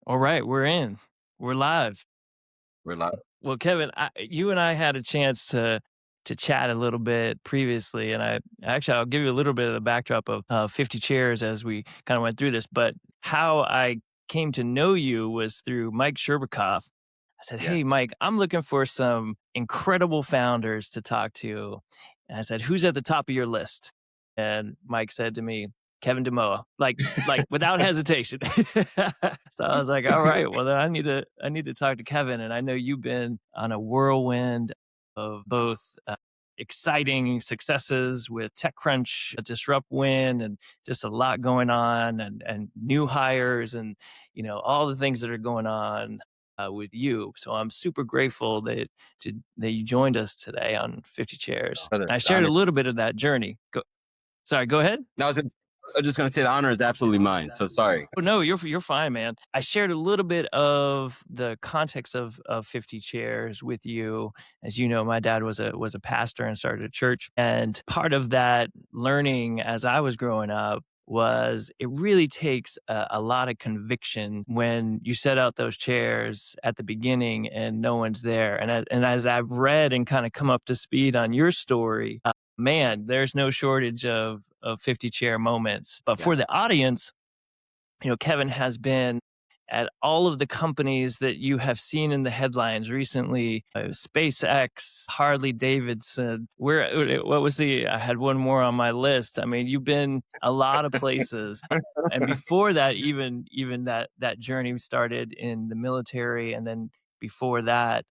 All right, we're in. We're live. We're live. Well, Kevin, you and I had a chance to chat a little bit previously, and I'll give you a little bit of the backdrop of 50 Chairs as we kind of went through this. But how I came to know you was through Mike Sherbakoff. I said, Yeah. "Hey, Mike, I'm looking for some incredible founders to talk to," and I said, "Who's at the top of your list?" And Mike said to me, Kevin Damoa, like without hesitation. So I was like, all right, well then I need to talk to Kevin. And I know you've been on a whirlwind of both exciting successes with TechCrunch, Disrupt Win, and just a lot going on, and new hires, and all the things that are going on with you. So I'm super grateful that you joined us today on 50 Chairs. Brother, I the shared a honor. little bit of that journey. Sorry, go ahead. No, I was just gonna say the honor is absolutely mine. So sorry. Oh, no, you're fine, man. I shared a little bit of the context of 50 Chairs with you. As you know, my dad was a pastor and started a church. And part of that learning as I was growing up was it really takes a lot of conviction when you set out those chairs at the beginning and no one's there. And as I've read and kind of come up to speed on your story, man, there's no shortage of 50 chair moments. But Yeah. for the audience, Kevin has been at all of the companies that you have seen in the headlines recently, SpaceX, Harley-Davidson. What was I had one more on my list. I mean, you've been a lot of places. And before that, even that journey started in the military, and then before that,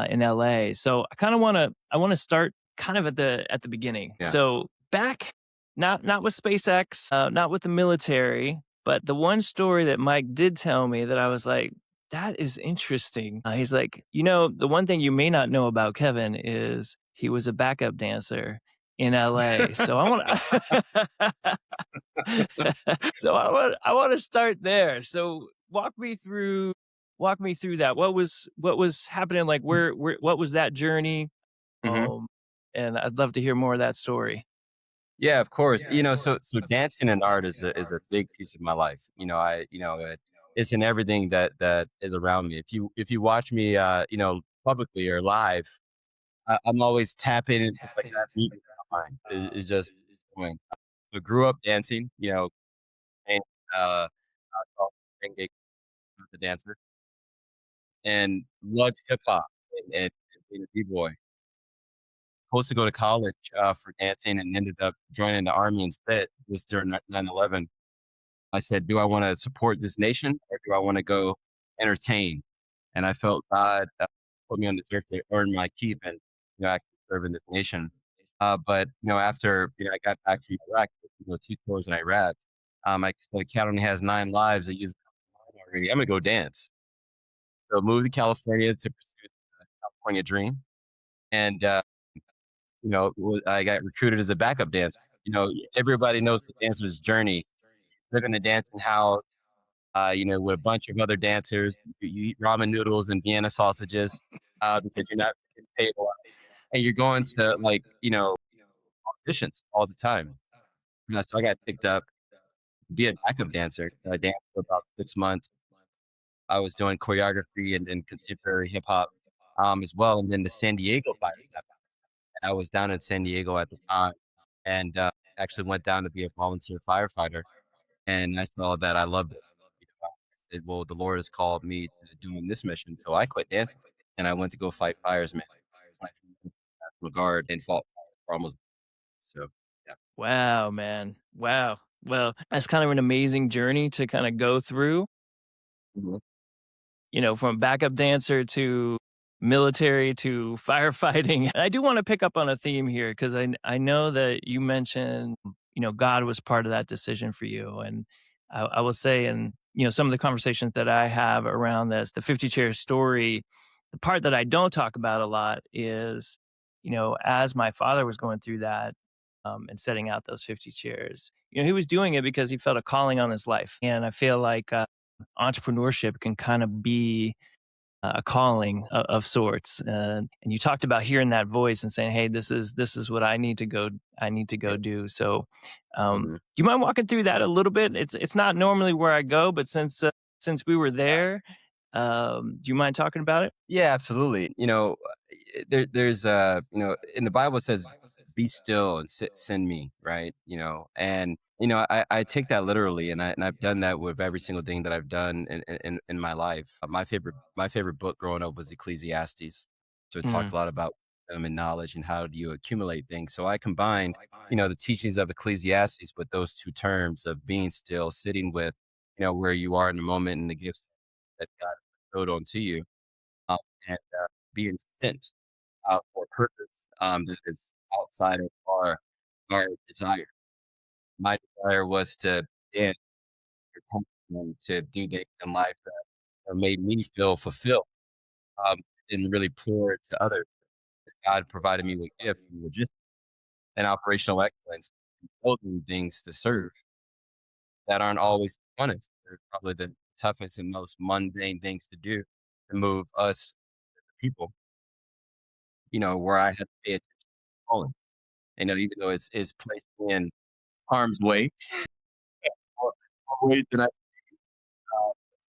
in LA. So I want to start kind of at the beginning. Yeah. So back, not with SpaceX, not with the military, but the one story that Mike did tell me that I was like, that is interesting. He's like, the one thing you may not know about Kevin is he was a backup dancer in LA. So I want I want to start there. So walk me through that. What was happening? Like where what was that journey? Hmm. Um, and I'd love to hear more of that story. Yeah, of course. So dancing and art is a big piece of my life. It's in everything that is around me. If you watch me, publicly or live, I'm always tapping into like that music in my mind. It's just going. I grew up dancing. And called the dancer, and loved hip hop and being a b boy. Supposed to go to college for dancing and ended up joining the army instead. It was during 9/11. I said, "Do I want to support this nation or do I want to go entertain?" And I felt God put me on this earth to earn my keep and I can serve in this nation. But after I got back from Iraq, 2 tours in Iraq, I said, "A cat only has 9 lives. I used nine already. I'm gonna go dance." So moved to California to pursue the California dream, and I got recruited as a backup dancer. Everybody knows the dancer's journey. Live in a dancing house, with a bunch of other dancers. You eat ramen noodles and Vienna sausages because you're not getting paid a lot, and you're going to auditions all the time. So I got picked up to be a backup dancer. I danced for about 6 months. I was doing choreography and contemporary hip hop as well, and then the San Diego fires happened. And I was down in San Diego at the time, and actually went down to be a volunteer firefighter. And I saw that I loved it. I said, "Well, the Lord has called me to doing this mission," so I quit dancing and I went to go fight fires, man. National Guard and fought fires for almost. So yeah. Wow, man. Wow. Well, that's kind of an amazing journey to kind of go through, Mhm. from backup dancer to military to firefighting. I do want to pick up on a theme here because I know that you mentioned, God was part of that decision for you. And I will say, and, some of the conversations that I have around this, the 50 chair story, the part that I don't talk about a lot is, as my father was going through that, and setting out those 50 chairs, he was doing it because he felt a calling on his life. And I feel like entrepreneurship can kind of be a calling of sorts. And you talked about hearing that voice and saying, "Hey, this is what I need to go Yeah. do." So, Mhm. do you mind walking through that a little bit? It's not normally where I go, but since since we were there, do you mind talking about it? Yeah, absolutely. There's in the Bible it says, "Be still and send me," right? And I take that literally, and I've done that with every single thing that I've done in my life. My favorite book growing up was Ecclesiastes, so it talked Mm, a lot about wisdom and knowledge and how do you accumulate things. So I combined, the teachings of Ecclesiastes with those two terms of being still, sitting with, where you are in the moment and the gifts that God bestowed onto you, um, and being sent out for a purpose that is outside of our desire. My desire was to end and to do things in life that made me feel fulfilled, um, and really pour to others. God provided me with gifts and logistics and operational excellence, and building things to serve that aren't always fun. They're probably the toughest and most mundane things to do to move us people, where I had to pay attention to calling. Even though it's placed me in harm's way, more ways than I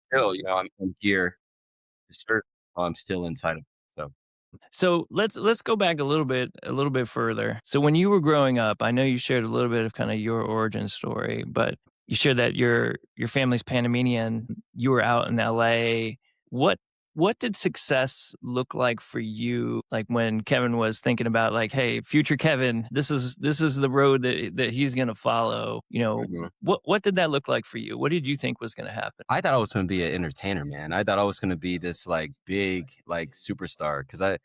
still, I'm here to serve while I'm still inside of it. So so let's go back a little bit further. So when you were growing up, I know you shared a little bit of kind of your origin story, but you shared that your family's Panamanian. You were out in LA. What what did success look like for you? Like when Kevin was thinking about like, hey, future Kevin, this is the road that he's gonna follow. mhm. What did that look like for you? What did you think was gonna happen? I thought I was gonna be an entertainer, man. I thought I was gonna be this like big like superstar because I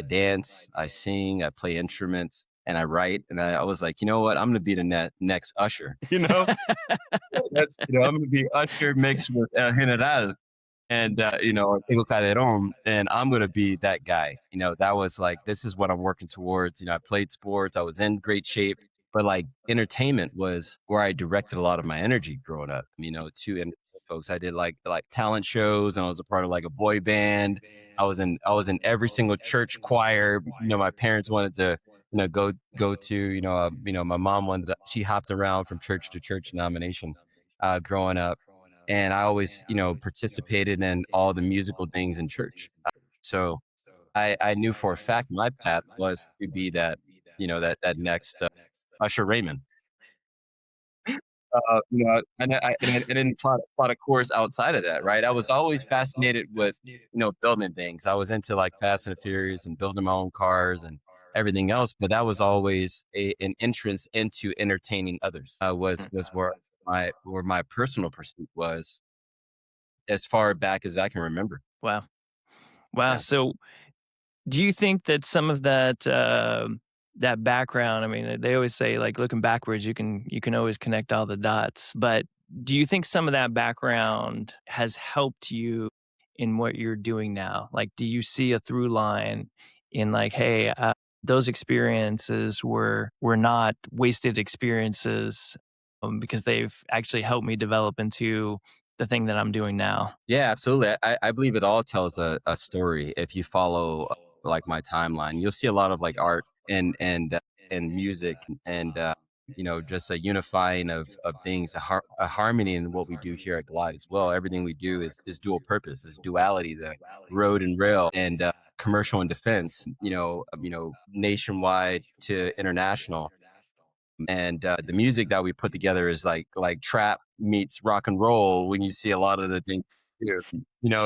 dance, I sing, I play instruments, and I write. And I was like, you know what? I'm gonna be the next Usher. I'm gonna be Usher mixed with El General and Tego Calderon, and I'm gonna be that guy. That was like, this is what I'm working towards. I played sports, I was in great shape, but like entertainment was where I directed a lot of my energy growing up. To entertain folks, I did like talent shows, and I was a part of like a boy band. I was in every single church choir. My parents wanted to go to. My mom wanted she hopped around from church to church denomination growing up, and I always, participated in all the musical things in church. So I knew for a fact my path was to be that, that next Usher Raymond. And I didn't plot a course outside of that, right? I was always fascinated with, building things. I was into like Fast and Furious and building my own cars and everything else, but that was always an entrance into entertaining others. Was where my personal pursuit was as far back as I can remember. Wow. Wow. Yeah. So do you think that some of that background, I mean, they always say, like, looking backwards, you can always connect all the dots, but do you think some of that background has helped you in what you're doing now? Like, do you see a through line in like, "Hey, those experiences were not wasted experiences, because they've actually helped me develop into the thing that I'm doing now?" Yeah, absolutely. I believe it all tells a story. If you follow like my timeline, you'll see a lot of like art and music and just a unifying of things, a harmony in what we do here at Glide as well. Everything we do is dual purpose, is duality, the road and rail and commercial and defense. Nationwide to international, and the music that we put together is like trap meets rock and roll. When you see a lot of the things we do,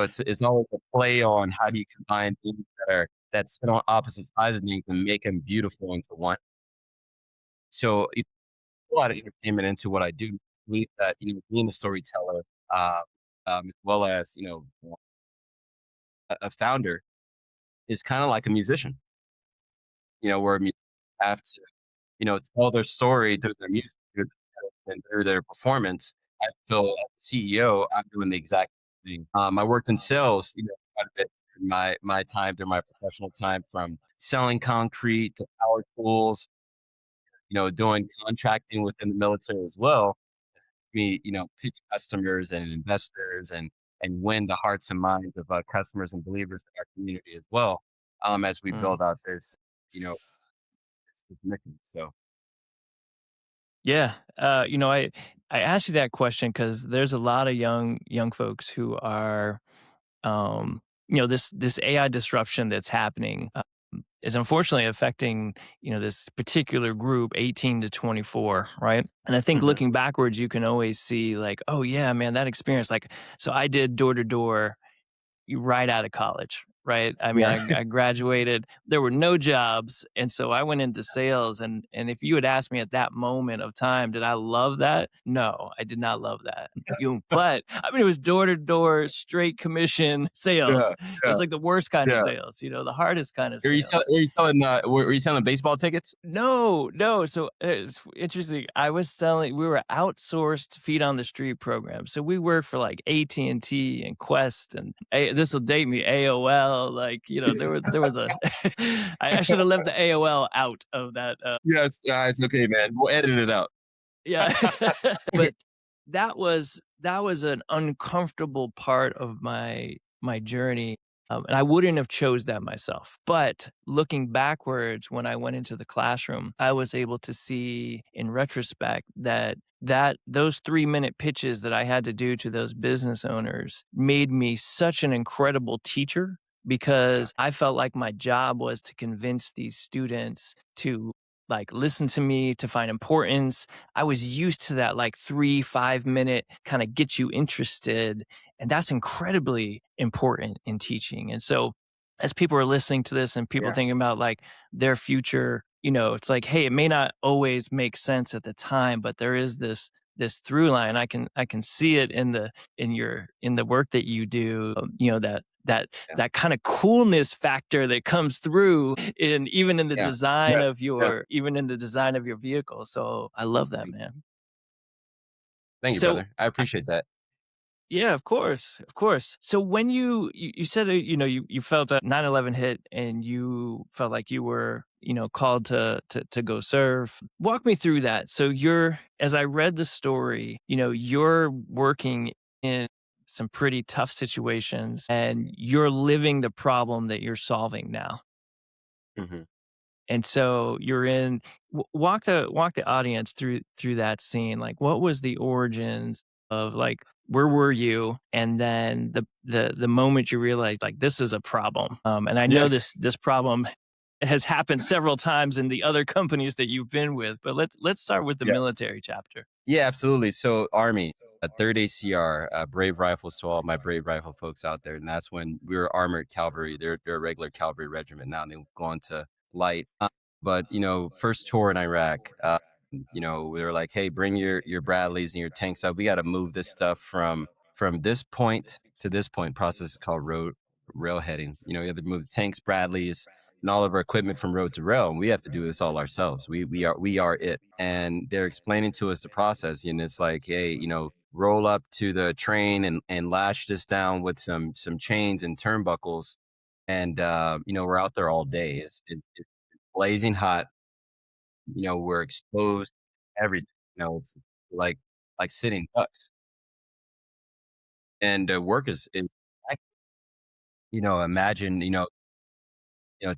it's always a play on how do you combine things that sit on opposite sides of things and make them beautiful into one. So a lot of entertainment into what I do. I believe that being a storyteller, uh, as well as a founder, is kind of like a musician. Where musicians have to tell their story through their music, and through their performance. I feel as a CEO, I'm doing the exact same thing. I worked in sales, quite a bit in my time during my professional time, from selling concrete to power tools, doing contracting within the military as well. Me, pitch customers and investors and win the hearts and minds of customers and believers in our community as well. As we Mm. build out this, this mission. So Yeah. I asked you that question because there's a lot of young folks who are, this AI disruption that's happening, is unfortunately affecting, this particular group, 18 to 24, right? And I think Mhm. looking backwards, you can always see like, oh yeah, man, that experience. Like, so I did door to door right out of college, right? I mean, Yeah. I graduated, there were no jobs, and so I went into sales, and if you had asked me at that moment of time, did I love that? No, I did not love that. But I mean, it was door to door, straight commission Yeah, sales. It yeah, was like the worst kind of yeah. sales, the hardest kind of sales. Were you selling, were you selling baseball tickets? No, no. So it's interesting. We were outsourced feet on the street program. So we worked for like AT&T and Quest and this will date me, AOL. Like, there was a, I should have left the AOL out of that. Yes, it's okay, man. We'll edit it out. Yeah. But that was an uncomfortable part of my journey, and I wouldn't have chose that myself. But looking backwards, when I went into the classroom, I was able to see in retrospect that those 3-minute pitches that I had to do to those business owners made me such an incredible teacher Yeah, because I felt like my job was to convince these students to like listen to me, to find importance. I was used to that like 3, 5 minute kind of get you interested. And that's incredibly important in teaching. And so as people are listening to this and people yeah, thinking about like their future, it's like, hey, it may not always make sense at the time, but there is this through line. I can see it in the work that you do, yeah, that kind of coolness factor that comes through in even in the yeah. design Yes, of yeah. your vehicle. So I love that, man. Thank you, So brother. I appreciate that. yeah, of course, of course. So when you said that, you felt a 9/11 hit and you felt like you were, called to go serve. Walk me through that. So as I read the story, you're working in some pretty tough situations and you're living the problem that you're solving now. Mhm. And so you're in walk the audience through that scene. Like, what was the origins of, like, where were you? And then the moment you realized, like, this is a problem. And I Yeah. know this problem has happened several times in the other companies that you've been with, but let's start with the Yeah. military chapter. Yeah, absolutely. So Army, a 3rd ACR, brave rifles to all my brave rifle folks out there. And that's when we were armored cavalry. They're a regular cavalry regiment now. And they've gone to light. But first tour in Iraq, we were like, hey, bring your Bradleys and your tanks up. We got to move this stuff from this point to this point. Process is called rail heading. You have to move the tanks, Bradleys, and all of our equipment from road to rail, and we have to do this all ourselves. We are it. And they're explaining to us the process, and it's like, hey, roll up to the train and lash this down with some chains and turnbuckles, and we're out there all day. It's blazing hot. We're exposed to everything. It's like sitting ducks, and work is imagine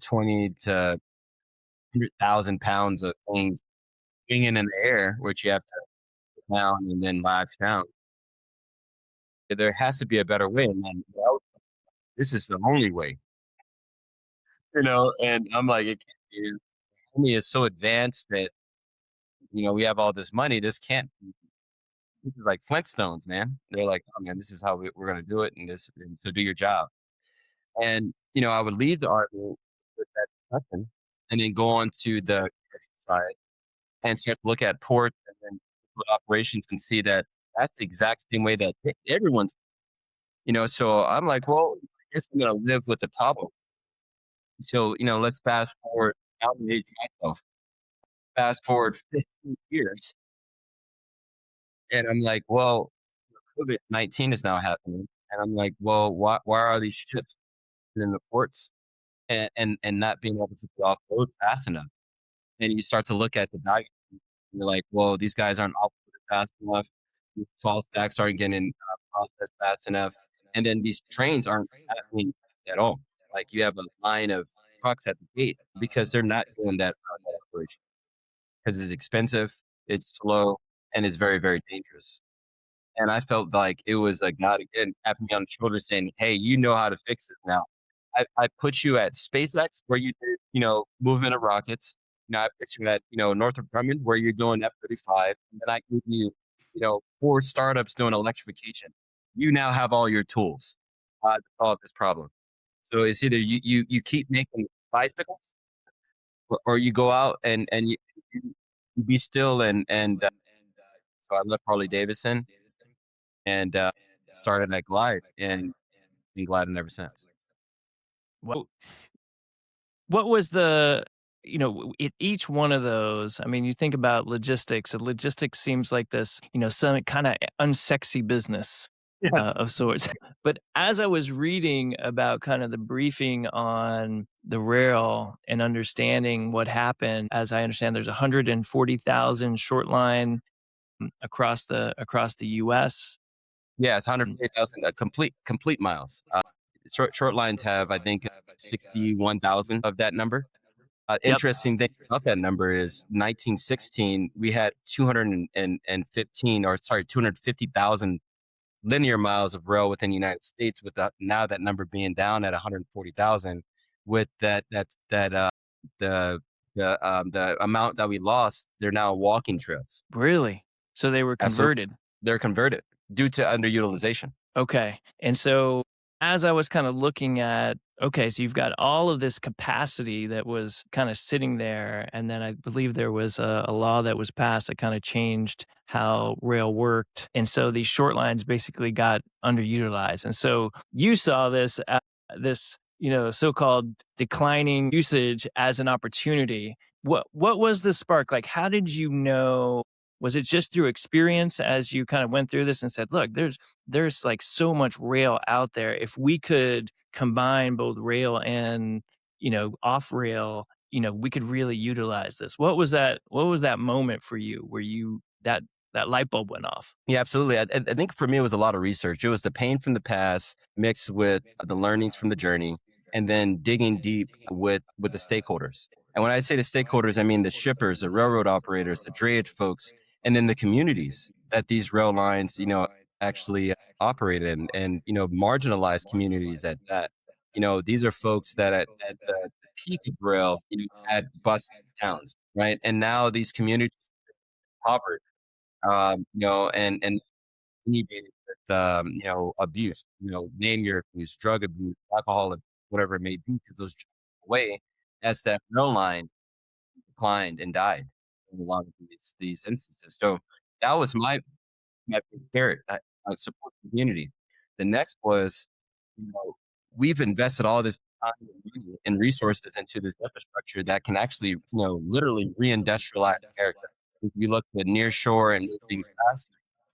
20 to 100,000 pounds of things hanging in the air, which you have to put down and then latch down. There has to be a better way, and then, this is the only way, and I'm like, it can't be. Army is so advanced that, we have all this money. This is like Flintstones, man. They're like, oh man, this is how we're gonna do it, and so do your job. And I would leave the army with that discussion, and then go on to the commercial side and start to look at ports and then operations and see that that's the exact same way that everyone's. So I'm like, well, I guess I'm gonna live with the problem. So, let's fast forward, out and age myself. Fast forward 15 years, and I'm like, well, COVID-19 is now happening, and I'm like, well, why are these ships in the ports and not being able to be offload fast enough? And you start to look at the diagram. You're like, well, these guys aren't offloaded fast enough. These tall stacks aren't getting processed fast enough, and then these trains aren't happening at all. Like you have a line of trucks at the gate because they're not doing that operation because it's expensive. It's slow, and it's very, very dangerous. And I felt like it was a God again tapping me on the shoulder saying, "Hey, you know how to fix this now. I put you at SpaceX where you did, movement of rockets. Now I put you at, Northrop Grumman where you're doing F-35, and then I gave you, 4 startups doing electrification. You now have all your tools, to solve this problem. So it's either you keep making bicycles or you go out and you be still and so I left Harley-Davidson and, started at Glide and been gliding ever since. What what was the each one of those, I mean, you think about logistics, and logistics seems like this, some kinda unsexy business, Yes. of sorts. But as I was reading about kind of the briefing on the rail and understanding what happened, as I understand, there's 140,000 short line, across the US. Yeah, it's Mm, 148,000, complete miles. Short lines have, I think, 61,000 of that number. yep, Interesting thing about that number is 1916, we had 215 or sorry, 250,000 linear miles of rail within the United States with that now that number being down at 140,000 with the the amount that we lost, they're now walking trails. really? So they were Absolutely. converted. They're converted due to underutilization. Okay. And so as I was kind of looking at, okay, so you've got all of this capacity that was kind of sitting there. And then I believe there was a law that was passed that kind of changed how rail worked. And so these short lines basically got underutilized. And so you saw this, so-called declining usage as an opportunity. What was the spark? Like, how did you know? Was it just through experience as you kind of went through this and said, look, there's like so much rail out there. If we could combine both rail and, off rail, we could really utilize this. What was that moment for you where that light bulb went off? Yeah, absolutely. I think for me, it was a lot of research. It was the pain from the past mixed with the learnings from the journey, and then digging deep with the stakeholders. And when I say the stakeholders, I mean the shippers, the railroad operators, the drayage folks, and then the communities that these rail lines, actually operate in, and marginalized communities at that. These are folks that at the peak of rail, had bus towns, right? And now these communities are impoverished, and inundated with, abuse, name your abuse, drug abuse, alcohol, whatever it may be, because those jobs went away as that rail line declined and died in a lot of these instances. So that was my big carrot. I support the community. The next was, you know, we've invested all this time and money and resources into this infrastructure that can actually, literally reindustrialize America. If you look at nearshore and move things faster,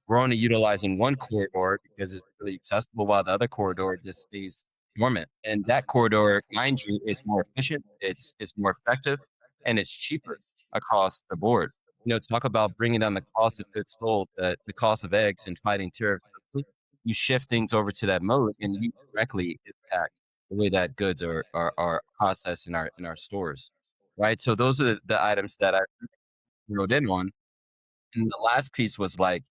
we're only utilizing one corridor because it's really accessible, while the other corridor just stays dormant. And that corridor, mind you, is more efficient, it's more effective, and it's cheaper across the board. Talk about bringing down the cost of goods sold, the cost of eggs and fighting tariffs. You shift things over to that mode, and you directly impact the way that goods are processed in our stores, right? So those are the items that I wrote in on. And the last piece was like,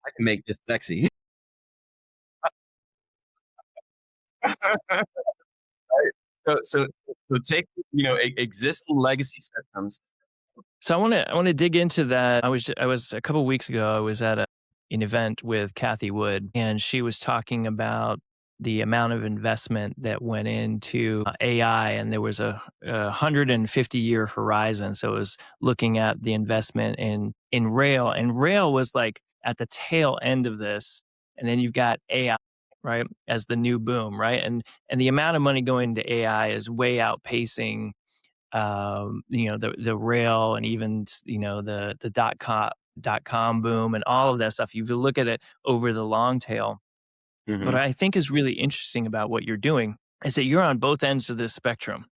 I can make this sexy. Right. So take, existing legacy systems. So I want to dig into that. I was a couple weeks ago. I was at an event with Kathy Wood, and she was talking about the amount of investment that went into AI, and there was a 150-year horizon. So it was looking at the investment in rail, and rail was like at the tail end of this, and then you've got AI. Right, as the new boom, right, and the amount of money going into AI is way outpacing the rail and even the dot com boom and all of that stuff. If you look at it over the long tail, what Mhm. I think is really interesting about what you're doing is that you're on both ends of this spectrum,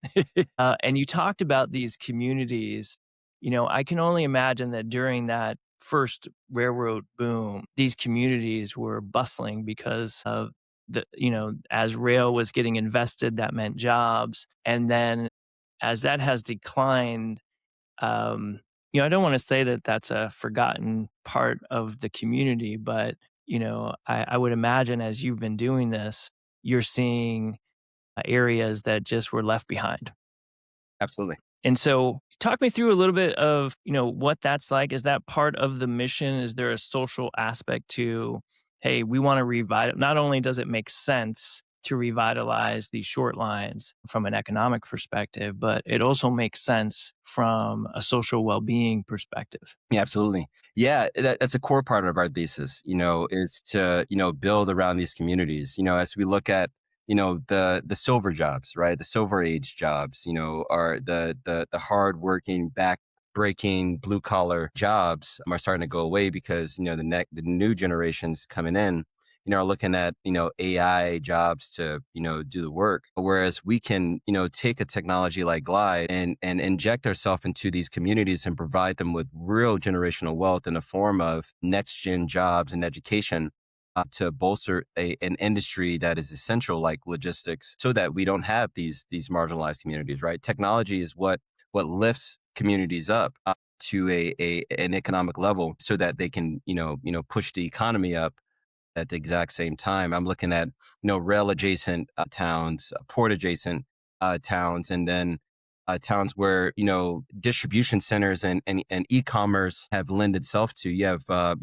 and you talked about these communities. I can only imagine that during that first railroad boom, these communities were bustling because of as rail was getting invested, that meant jobs, and then as that has declined, um, I don't want to say that that's a forgotten part of the community, but, I would imagine as you've been doing this, you're seeing areas that just were left behind. Absolutely. And so talk me through a little bit of, what that's like. Is that part of the mission? Is there a social aspect to, hey, we want to revital not only does it make sense to revitalize these short lines from an economic perspective, but it also makes sense from a social well-being perspective. Yeah, absolutely. Yeah, that's a core part of our thesis, is to, build around these communities. As we look at, the silver jobs, right? The silver age jobs, are the hardworking, back breaking blue collar jobs are starting to go away because, the new generations coming in, are looking at, AI jobs to, do the work. Whereas we can, take a technology like Glide and inject ourselves into these communities and provide them with real generational wealth in the form of next gen jobs and education. To bolster an industry that is essential, like logistics, so that we don't have these marginalized communities. Right, technology is what lifts communities up to an economic level, so that they can push the economy up at the exact same time. I'm looking at, rail adjacent towns, port adjacent towns, and then towns where, distribution centers and e-commerce have lend itself to. You have,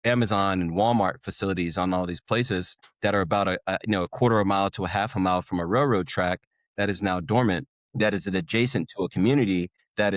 Amazon and Walmart facilities on all these places that are about a quarter of a mile to a half a mile from a railroad track that is now dormant, that is adjacent to a community that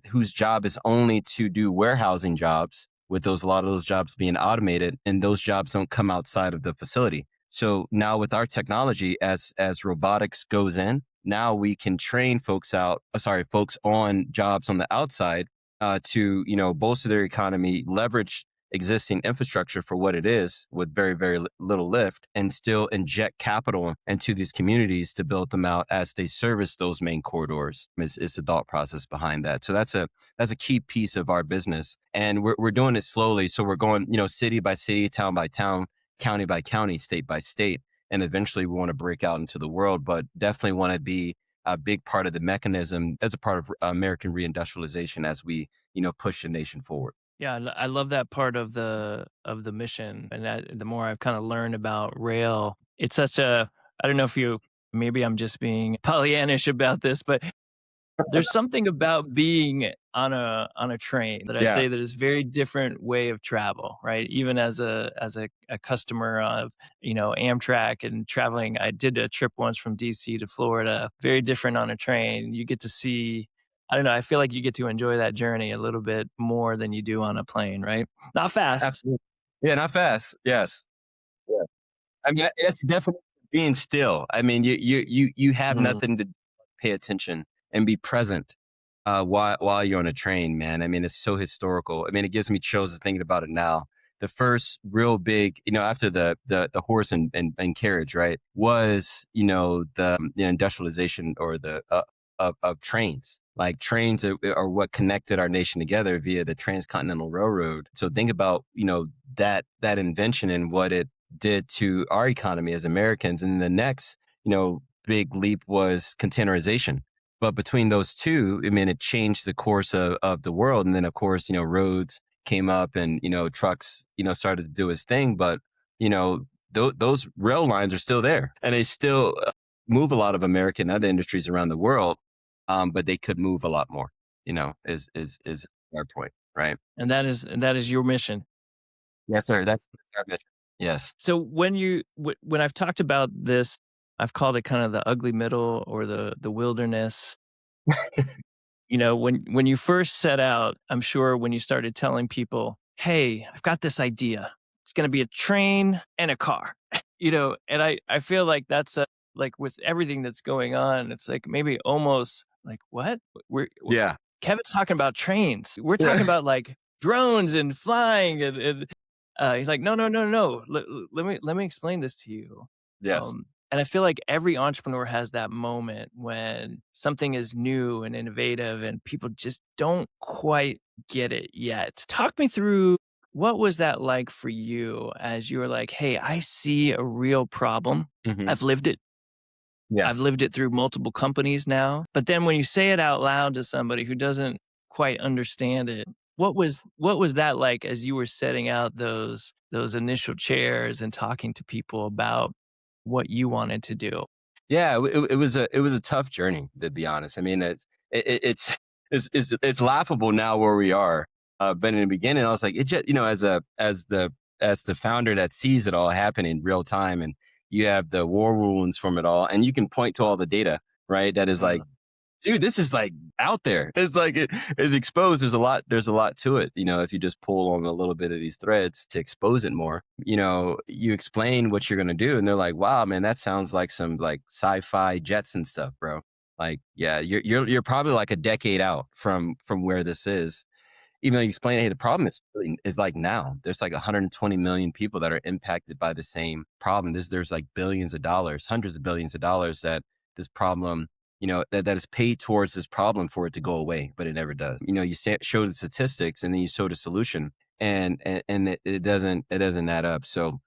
whose job is only to do warehousing jobs, with a lot of those jobs being automated, and those jobs don't come outside of the facility. So now with our technology, as robotics goes in, now we can train folks on jobs on the outside to bolster their economy, leverage existing infrastructure for what it is with very, very little lift, and still inject capital into these communities to build them out as they service those main corridors. Is the thought process behind that. So that's a key piece of our business, and we're doing it slowly. So we're going, city by city, town by town, county by county, state by state, and eventually we want to break out into the world, but definitely want to be a big part of the mechanism as a part of American reindustrialization as we, push the nation forward. Yeah, I love that part of the mission, and the more I've kind of learned about rail, it's such a I don't know if you maybe I'm just being Pollyannish about this, but there's something about being on a train that I Yeah. say that is very different way of travel, right? Even as a customer of, Amtrak and traveling, I did a trip once from DC to Florida, very different on a train. You get to see I don't know, I feel like you get to enjoy that journey a little bit more than you do on a plane, right? Not fast. Absolutely. Yeah, not fast. Yes. Yeah. I mean, it's definitely being still. I mean, you have Mm. nothing to pay attention and be present while you're on a train, man. I mean, it's so historical. I mean, it gives me chills thinking about it now. The first real big, after the horse and carriage, right, was the industrialization or the of trains. Like trains are what connected our nation together via the transcontinental railroad. So think about that invention and what it did to our economy as Americans. And the next, big leap was containerization. But between those two, I mean, it changed the course of the world. And then, of course, roads came up and, trucks, started to do its thing. But, those rail lines are still there and they still move a lot of American and other industries around the world. But they could move a lot more, is our point, right? And that is your mission. Yes, sir. That's our mission. Yes. So when I've talked about this, I've called it kind of the ugly middle or the wilderness. When you first set out, I'm sure when you started telling people, "Hey, I've got this idea. It's going to be a train and a car." And I feel like that's like with everything that's going on, it's like maybe almost like what? Yeah. Kevin's talking about trains. We're Yeah. talking about like drones and flying and he's like, "No, no, no, no. Let me explain this to you." Yes. And I feel like every entrepreneur has that moment when something is new and innovative and people just don't quite get it yet. Talk me through what was that like for you as you were like, "Hey, I see a real problem. Hmm. I've lived it. I've Yes. lived it through multiple companies now." But then when you say it out loud to somebody who doesn't quite understand it. What was that like as you were setting out those initial chairs and talking to people about what you wanted to do? Yeah, it was a tough journey, to be honest. I mean, it's it's laughable now where we are, but in the beginning, I was like, it just, as the founder that sees it all happen in real time, and you have the war wounds from it all, and you can point to all the data, right? That is like, Mm, dude, this is like out there. It's like it's exposed. There's a lot to it. If you just pull on a little bit of these threads to expose it more, you explain what you're gonna do, and they're like, wow, man, that sounds like some like sci-fi Jetson stuff, bro. Like, yeah, you're probably like a decade out from where this is. Even though you explain, hey, the problem is like now there's like 120 million people that are impacted by the same problem. There's like billions of dollars, hundreds of billions of dollars that this problem, that is paid towards this problem for it to go away, but it never does. You show the statistics and then you show the solution, and it doesn't add up. So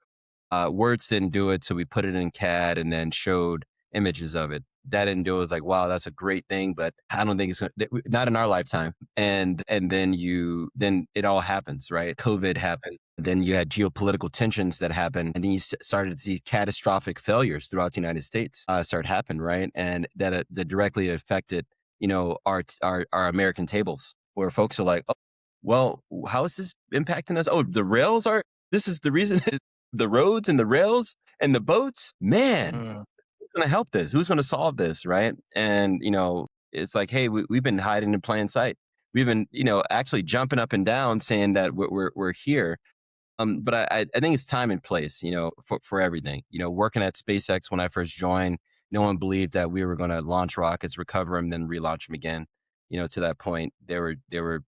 words didn't do it, so we put it in CAD and then showed images of it. That didn't do it. It was like, wow, that's a great thing, but I don't think not in our lifetime. And then it all happens, right? COVID happened. Then you had geopolitical tensions that happened, and then you started to see catastrophic failures throughout the United States start happen, right? And that directly affected, our American tables, where folks are like, oh, well, how is this impacting us? Oh, the rails are. This is the reason. The roads and the rails and the boats, man, mm. who's going to help this? Who's going to solve this? Right. And, it's like, hey, we've been hiding in plain sight. We've been, actually jumping up and down saying that we're here. But I think it's time and place, for everything. Working at SpaceX when I first joined, no one believed that we were going to launch rockets, recover them, then relaunch them again. To that point, they were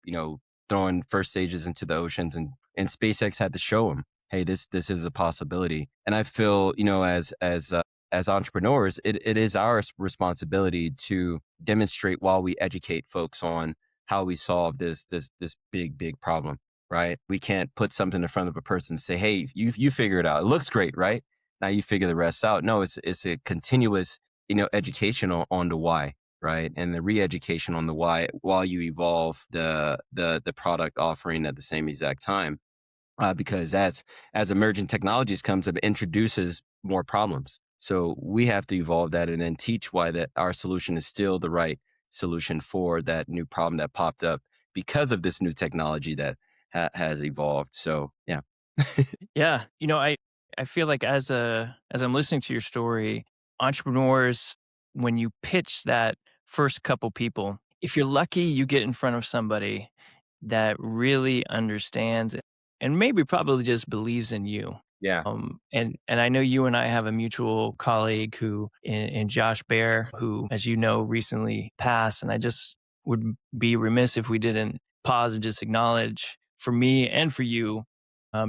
throwing first stages into the oceans, and SpaceX had to show them, hey, this is a possibility. And I feel, as entrepreneurs, it is our responsibility to demonstrate while we educate folks on how we solve this big problem, right? We can't put something in front of a person and say, hey, you figure it out. It looks great, right? Now you figure the rest out. No, it's a continuous, education on the why, right? And the re-education on the why while you evolve the product offering at the same exact time. Because as emerging technologies comes, it introduces more problems. So we have to evolve that and then teach why that our solution is still the right solution for that new problem that popped up because of this new technology that has evolved. So yeah. Yeah, I feel like as I'm listening to your story, entrepreneurs, when you pitch that first couple people, if you're lucky, you get in front of somebody that really understands it and maybe probably just believes in you. Yeah. And I know you and I have a mutual colleague who in Josh Bear, who, as you know, recently passed. And I just would be remiss if we didn't pause and just acknowledge for me and for you.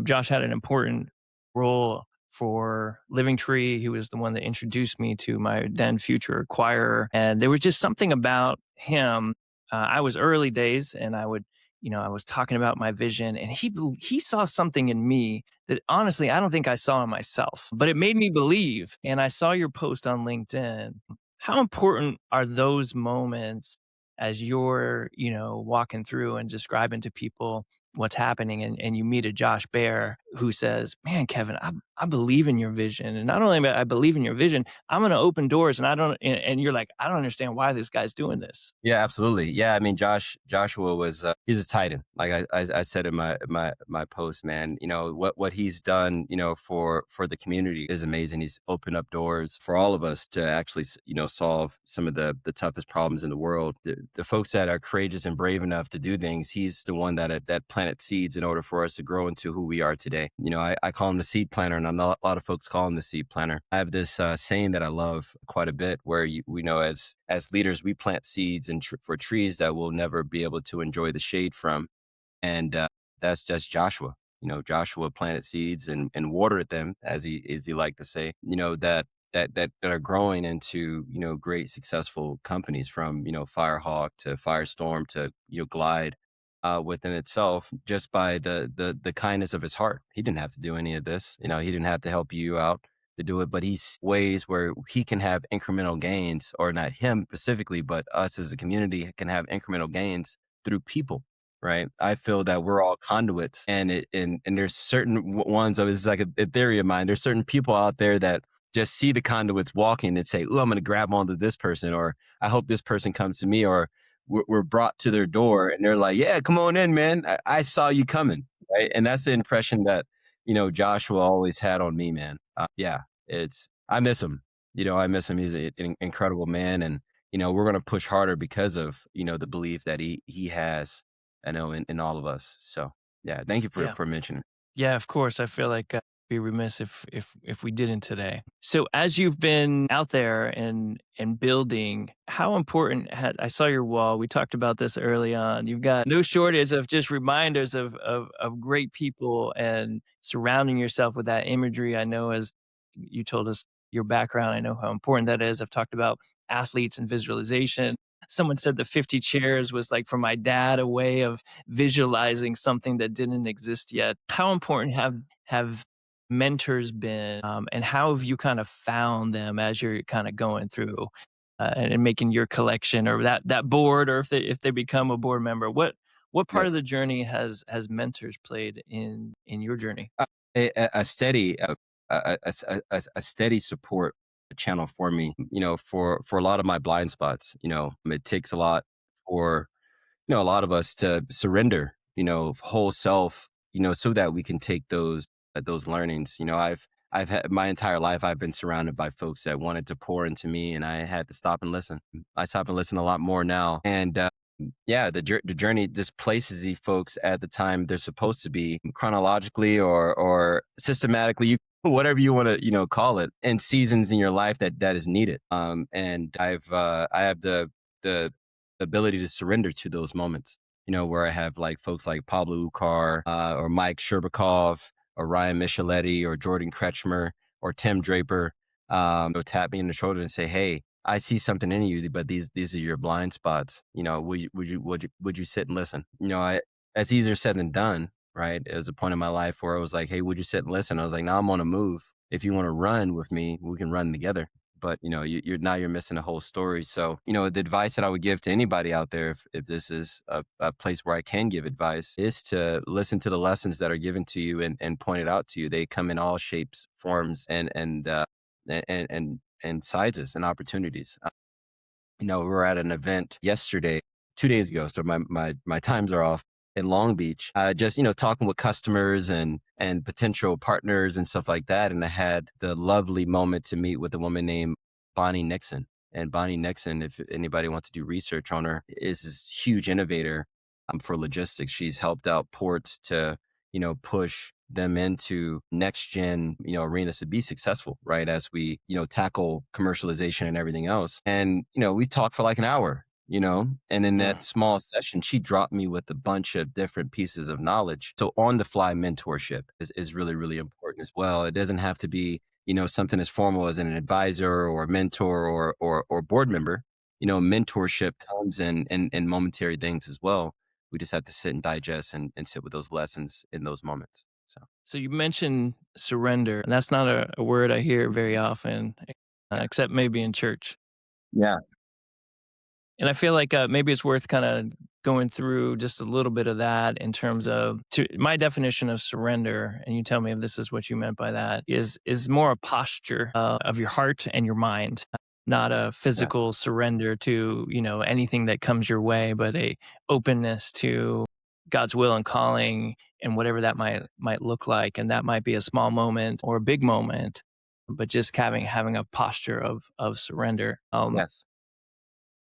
Josh had an important role for Living Tree. He was the one that introduced me to my then future acquirer. And there was just something about him. I was early days and I was talking about my vision and he saw something in me that honestly, I don't think I saw in myself, but it made me believe. And I saw your post on LinkedIn. How important are those moments as you're, walking through and describing to people what's happening and you meet a Josh Bear who says, man, Kevin, I believe in your vision. And not only I believe in your vision, I'm going to open doors and and you're like, I don't understand why this guy's doing this. Yeah, absolutely. Yeah, I mean, Joshua was he's a titan. Like I said in my post, man. What he's done, for the community is amazing. He's opened up doors for all of us to actually, solve some of the toughest problems in the world. The folks that are courageous and brave enough to do things, he's the one that planted seeds in order for us to grow into who we are today. I call him the seed planter, and a lot of folks call him the seed planter. I have this saying that I love quite a bit, where we know as leaders, we plant seeds and for trees that we'll never be able to enjoy the shade from. And that's just Joshua. Joshua planted seeds and watered them, as he liked to say. That are growing into great successful companies, from Firehawk to Firestorm to Glide. Within itself, just by the kindness of his heart. He didn't have to do any of this. He didn't have to help you out to do it, but he's ways where he can have incremental gains, or not him specifically, but us as a community can have incremental gains through people, right? I feel that we're all conduits, and there's certain ones of it's like a theory of mine. There's certain people out there that just see the conduits walking and say, "Oh, I'm going to grab onto this person," or "I hope this person comes to me," or we're brought to their door and they're like, "Yeah, come on in, man. I saw you coming," right? And that's the impression that Joshua always had on me, man. Yeah, it's I miss him. I miss him. He's an incredible man, and we're gonna push harder because of the belief that he has, in all of us. So yeah, thank you for Yeah. mentioning. Yeah, of course. I feel like be remiss if we didn't today. So as you've been out there and building, how important I saw your wall. We talked about this early on. You've got no shortage of just reminders of great people and surrounding yourself with that imagery. I know as you told us your background, I know how important that is. I've talked about athletes and visualization. Someone said the 50 chairs was like for my dad a way of visualizing something that didn't exist yet. How important have mentors been, and how have you kind of found them as you're kind of going through and making your collection or that board, or if they become a board member? What part of Yes. the journey has mentors played in your journey? A steady a steady support channel for me, for a lot of my blind spots. It takes a lot for a lot of us to surrender, whole self, so that we can take those learnings. I've had my entire life, I've been surrounded by folks that wanted to pour into me, and I had to stop and listen. I stop and listen a lot more now, and yeah, the journey just places these folks at the time they're supposed to be chronologically or systematically, whatever you want to call it, and seasons in your life that is needed. And I have the ability to surrender to those moments. Where I have like folks like Pablo Ukar, or Mike Sherbakov, or Ryan Micheletti, or Jordan Kretschmer, or Tim Draper, they'll tap me in the shoulder and say, "Hey, I see something in you, but these are your blind spots. Would you sit and listen?" That's easier said than done, right? There was a point in my life where I was like, "Hey, would you sit and listen?" I was like, "Now I'm on a move. If you want to run with me, we can run together." But you're missing the whole story. So the advice that I would give to anybody out there, if this is a place where I can give advice, is to listen to the lessons that are given to you and pointed out to you. They come in all shapes, forms, and sizes and opportunities. We were at an event yesterday, 2 days ago, so my times are off in Long Beach. Just talking with customers and potential partners and stuff like that. And I had the lovely moment to meet with a woman named Bonnie Nixon. And Bonnie Nixon, if anybody wants to do research on her, is this huge innovator for logistics. She's helped out ports to push them into next gen, arenas to be successful, right? As we, tackle commercialization and everything else. And, we talked for like an hour, and in Mm, that small session, she dropped me with a bunch of different pieces of knowledge. So on the fly mentorship is really, really important as well. It doesn't have to be, something as formal as an advisor or a mentor or board member. Mentorship comes in momentary things as well. We just have to sit and digest and sit with those lessons in those moments. So so you mentioned surrender, and that's not a word I hear very often, yeah, except maybe in church. yeah, And I feel like, maybe it's worth kinda going through just a little bit of that in terms of my definition of surrender, and you tell me if this is what you meant by that, is more a posture, of your heart and your mind, not a yes, physical surrender to, anything that comes your way, but a openness to God's will and calling and whatever that might look like, and that might be a small moment or a big moment, but just having a posture of surrender. yes.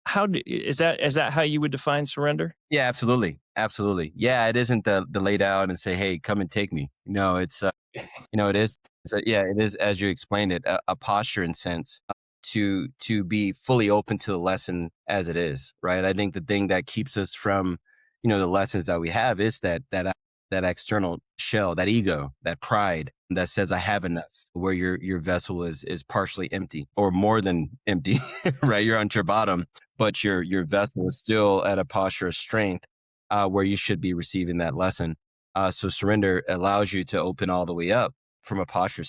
How do is that how you would define surrender? Yeah, absolutely, absolutely. Yeah, it isn't the lay down and say, "Hey, come and take me." No, it's it is. Yeah, it is as you explained it, a posture and sense to be fully open to the lesson as it is, right? I think the thing that keeps us from, the lessons that we have is that external shell, that ego, that pride that says I have enough, where your vessel is partially empty or more than empty, right? You're on your bottom, but your vessel is still at a posture of strength, where you should be receiving that lesson. So surrender allows you to open all the way up from a posture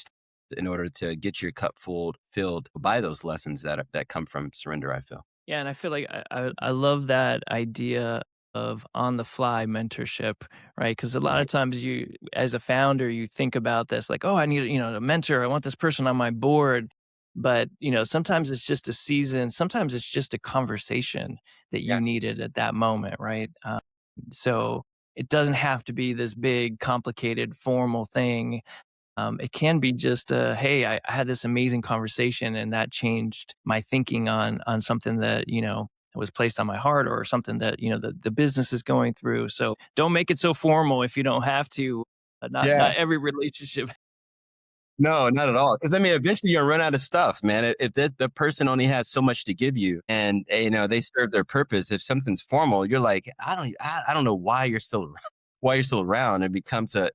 in order to get your cup filled by those lessons that come from surrender. I feel. Yeah, and I feel like I love that idea. of on the fly mentorship, right? Because a lot of times you, as a founder, you think about this like, oh, I need, a mentor. I want this person on my board. But, sometimes it's just a season. Sometimes it's just a conversation that you Yes. needed at that moment, right? So it doesn't have to be this big, complicated, formal thing. It can be just hey, I had this amazing conversation and that changed my thinking on something that, was placed on my heart or something that, the business is going through. So don't make it so formal if you don't have to. Yeah. Not every relationship. No, not at all. Because I mean, eventually you'll run out of stuff, man. If the person only has so much to give you, and they serve their purpose. If something's formal, you're like, I don't know why you're still why you're still around. It becomes a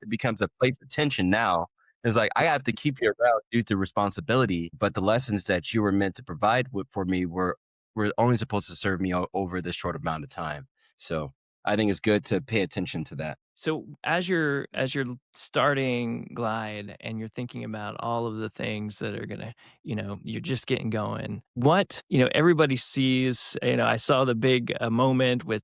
place of tension now. It's like I have to keep you around due to responsibility, but the lessons that you were meant to provide for me were only supposed to serve me over this short amount of time. So I think it's good to pay attention to that. So as you're starting Glide and you're thinking about all of the things that are gonna, you're just getting going. What, everybody sees, I saw the big moment with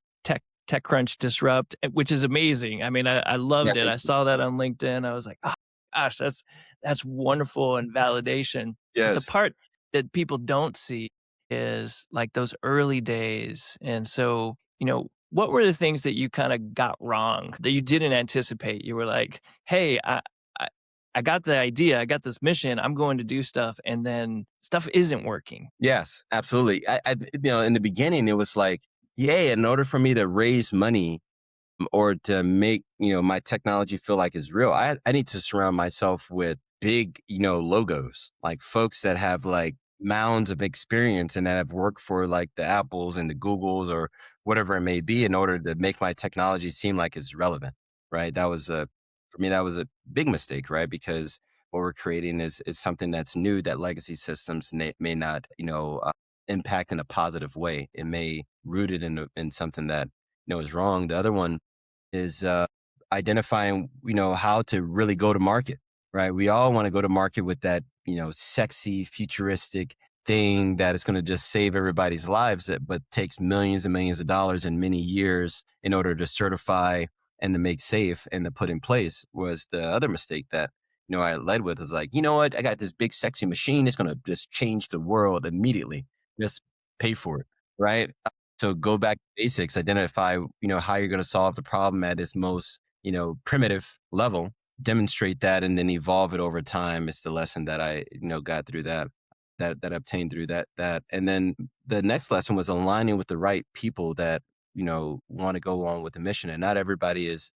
TechCrunch Disrupt, which is amazing. I mean, I Yeah, loved it. thank I you. saw that on LinkedIn. I was like, oh gosh, that's wonderful and validation. But the Yes. part that people don't see is like those early days. And so, what were the things that you kinda got wrong that you didn't anticipate? You were like, "Hey, I I got the idea, I got this mission, I'm going to do stuff," and then stuff isn't working. Yes, absolutely. In the beginning, it was like, yay, in order for me to raise money or to make, my technology feel like it's real, I need to surround myself with big, logos, like folks that have like mounds of experience and that have worked for like the Apples and the Googles or whatever it may be in order to make my technology seem like it's relevant, right? For me, that was a big mistake, right? Because what we're creating is something that's new that legacy systems may not, impact in a positive way. It may root it in something that, is wrong. The other one is identifying, how to really go to market, right? We all want to go to market with that, sexy, futuristic thing that is going to just save everybody's lives, but takes millions and millions of dollars and many years in order to certify and to make safe and to put in place was the other mistake that, I led with is like, you know what? I got this big, sexy machine. It's going to just change the world immediately. Just pay for it, right? So go back to basics, identify, how you're going to solve the problem at its most, primitive level, demonstrate that, and then evolve it over time. Is the lesson that I, got through that I obtained through that. And then the next lesson was aligning with the right people that, want to go on with the mission. And not everybody is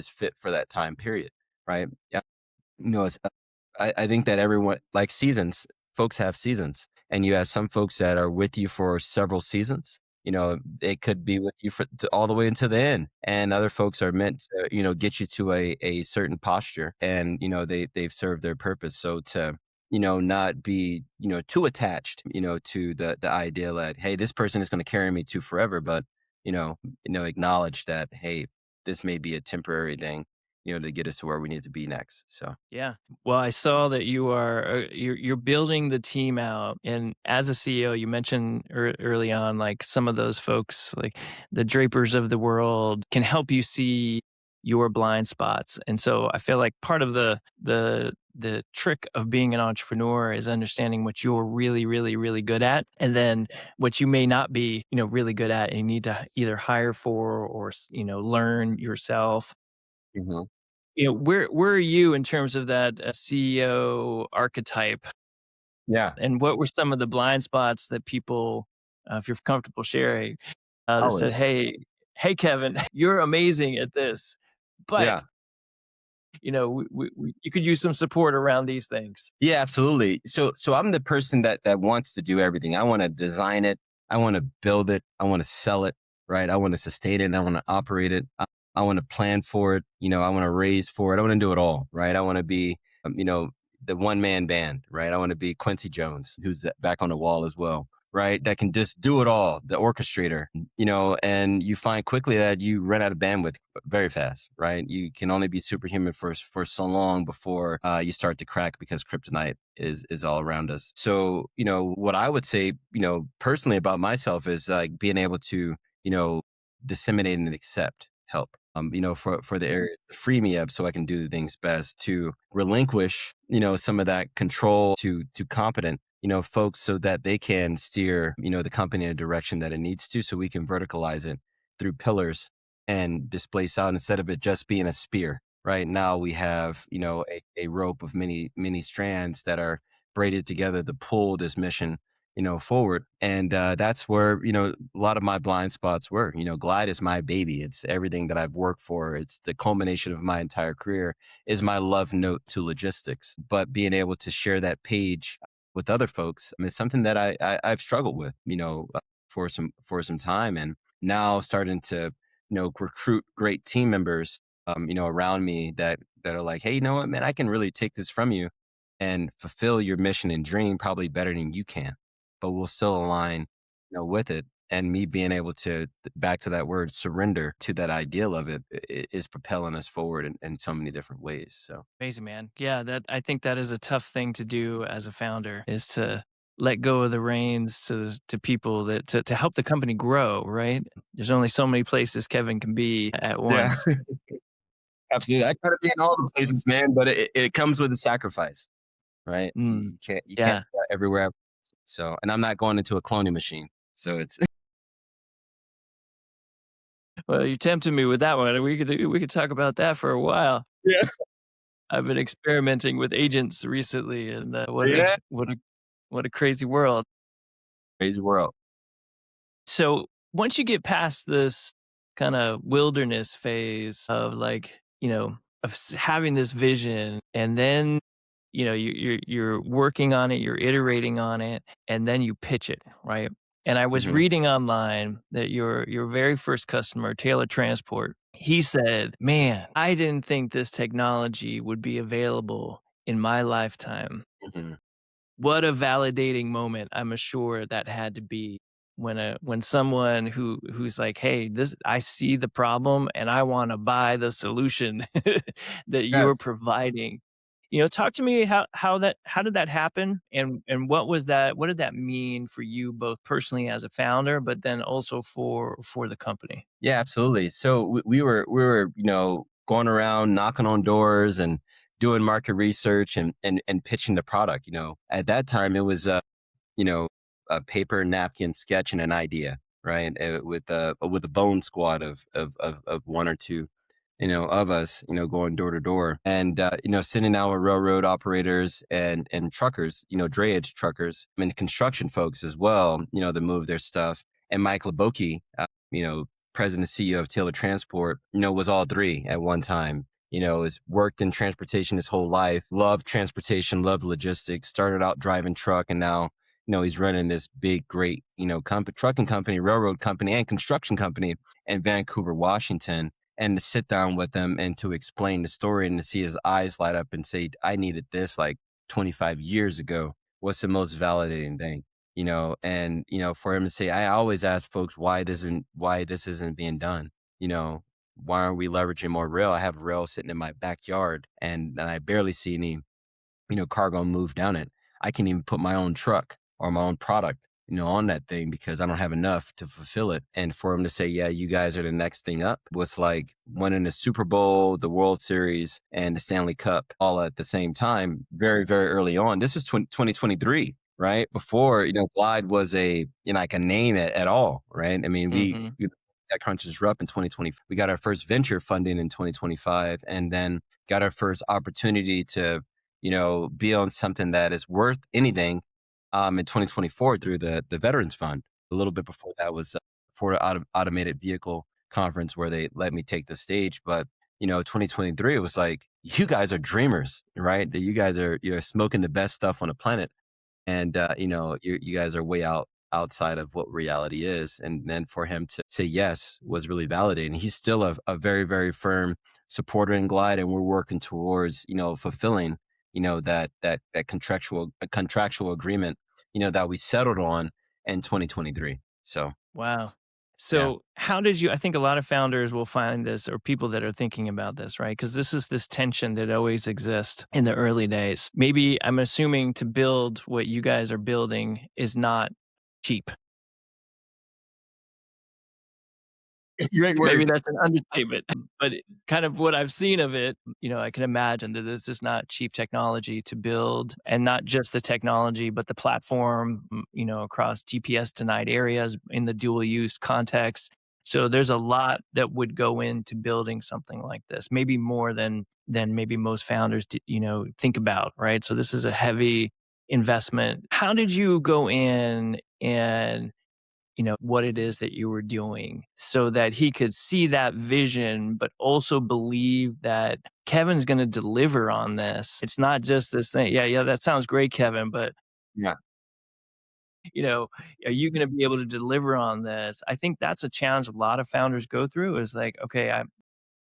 fit for that time period, right? Yeah. It's, I think that everyone like seasons, folks have seasons, and you have some folks that are with you for several seasons. They could be with you all the way into the end, and other folks are meant to, get you to a certain posture, and they've served their purpose. So to not be too attached, to the idea that hey, this person is going to carry me to forever, but acknowledge that hey, this may be a temporary thing, to get us to where we need to be next. So Yeah. Well, I saw that you are you're building the team out, and as a CEO, you mentioned early on, like some of those folks, like the Drapers of the world, can help you see your blind spots. And so I feel like part of the trick of being an entrepreneur is understanding what you're really, really, really good at, and then what you may not be, really good at, and you need to either hire for or learn yourself. mhm. Where are you in terms of that, CEO archetype? Yeah, And what were some of the blind spots that people, if you're comfortable sharing, that said, always. "Hey, Kevin, you're amazing at this, but, Yeah. we you could use some support around these things." Yeah, absolutely. So I'm the person that wants to do everything. I want to design it. I want to build it. I want to sell it, right? I want to sustain it. I want to operate it. I want to plan for it. I want to raise for it. I want to do it all, right? I want to be, the one man band, right? I want to be Quincy Jones, who's back on the wall as well, right? That can just do it all, the orchestrator, and you find quickly that you run out of bandwidth very fast, right? You can only be superhuman for so long before you start to crack because kryptonite is all around us. So, what I would say, personally about myself is like being able to, disseminate and accept help. For the area to free me up so I can do the things best, to relinquish, some of that control to competent, folks so that they can steer, the company in a direction that it needs to, so we can verticalize it through pillars and displace out instead of it just being a spear. Right now we have, a rope of many strands that are braided together to pull this mission, forward. And that's where, a lot of my blind spots were. Glide is my baby. It's everything that I've worked for. It's the culmination of my entire career, is my love note to logistics. But being able to share that page with other folks, I mean, it's something that I've struggled with, for some time, and now starting to, recruit great team members, around me that are like, hey, you know what, man, I can really take this from you and fulfill your mission and dream probably better than you can, but we'll still align, with it. And me being able to, back to that word, surrender to that ideal of it, is propelling us forward in so many different ways. So Amazing, man. Yeah, that I think that is a tough thing to do as a founder, is to let go of the reins to people that to help the company grow, right? There's only so many places Kevin can be at yeah, once. absolutely. I try to be in all the places, man, but it comes with a sacrifice, right? You, Mm, you can't you can't yeah. be everywhere. So, and I'm not going into a cloning machine. So it's Well, you tempted me with that one. We could talk about that for a while. yeah, I've been experimenting with agents recently, and what a yeah, what a what a crazy world. crazy world. So once you get past this kind of wilderness phase of like, of having this vision, and then, you're working on it, you're iterating on it, and then you pitch it, right? And I was Hmm. reading online that your very first customer, Taylor Transport, he said, "Man, I didn't think this technology would be available in my lifetime." Hmm. What a validating moment I'm sure that had to be, when someone who's like, "Hey, this I see the problem and I wanna buy the solution that you're Yes. providing." Talk to me how did that happen, and what did that mean for you both personally as a founder, but then also for the company? Yeah, absolutely. So we were going around knocking on doors and doing market research and pitching the product. At that time it was you know, a paper, napkin, sketch, and an idea, right? With a bone squad of one or two, of us, going door to door, and sitting down with railroad operators and truckers, drayage truckers, I mean, construction folks as well, that move their stuff. And Mike Leboki, president and CEO of Taylor Transport, was all three at one time. Has worked in transportation his whole life, loved transportation, loved logistics, started out driving truck, and now he's running this big, great, trucking company, railroad company, and construction company in Vancouver, Washington. And to sit down with him and to explain the story and to see his eyes light up and say, I needed this like 25 years ago, was the most validating thing. And for him to say, I always ask folks why this isn't being done. Why aren't we leveraging more rail? I have rail sitting in my backyard, and I barely see any cargo move down it. I can even put my own truck or my own product, on that thing because I don't have enough to fulfill it. And for him to say, yeah, you guys are the next thing up, was like winning the Super Bowl, the World Series, and the Stanley Cup all at the same time, very, very early on. This was 2023, right? Before, Glide was like a name at all, right? I mean, Mhm. we that crunches were up in 2020. We got our first venture funding in 2025, and then got our first opportunity to be on something that is worth anything, in 2024 through the Veterans Fund. A little bit before that was for the automated vehicle conference where they let me take the stage. But 2023, it was like, you guys are dreamers, right? You guys are, you're smoking the best stuff on the planet, and you guys are way outside of what reality is. And then for him to say yes was really validating. He's still a very, very firm supporter in Glide, and we're working towards fulfilling that contractual agreement that we settled on in 2023. So Wow. yeah. So, how did you I think a lot of founders will find this, or people that are thinking about this, right? Because this is this tension that always exists in the early days. Maybe I'm assuming to build what you guys are building is not cheap. Great word. Maybe that's an understatement, but kind of what I've seen of it, I can imagine that this is not cheap technology to build, and not just the technology, but the platform, across GPS denied areas in the dual use context. So there's a lot that would go into building something like this, maybe more than maybe most founders, think about, right? So this is a heavy investment. How did you go in and what it is that you were doing so that he could see that vision, but also believe that Kevin's going to deliver on this? It's not just this thing. Yeah, yeah, that sounds great, Kevin, but Yeah. you know, are you going to be able to deliver on this? I think that's a challenge a lot of founders go through is like, okay, I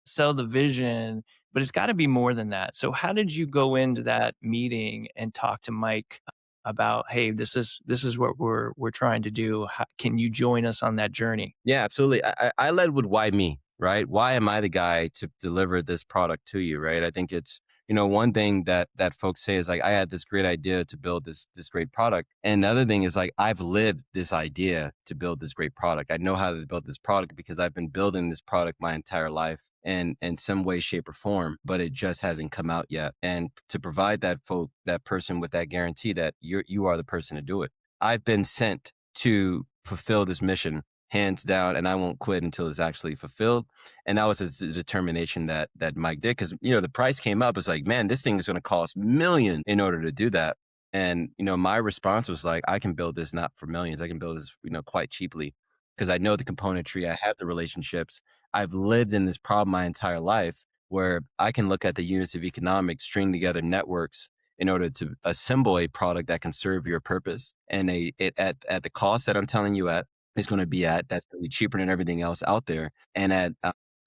sell the vision, but it's got to be more than that. So how did you go into that meeting and talk to Mike about, hey, this is what we're trying to do. How, can you join us on that journey? Yeah, absolutely. I led with why me, right? Why am I the guy to deliver this product to you, right? I think it's, one thing that folks say is like, I had this great idea to build this great product. And another thing is like, I've lived this idea to build this great product. I know how to build this product because I've been building this product my entire life in some way, shape, or form, but it just hasn't come out yet. And to provide that person with that guarantee that you are the person to do it. I've been sent to fulfill this mission hands down, and I won't quit until it's actually fulfilled. And that was the determination that Mike did, because the price came up. It's like, man, this thing is going to cost millions in order to do that. And my response was like, I can build this not for millions. I can build this quite cheaply because I know the componentry. I have the relationships. I've lived in this problem my entire life, where I can look at the units of economics, string together networks in order to assemble a product that can serve your purpose, and at the cost that I'm telling you at is going to be at, that's going to be cheaper than everything else out there, and at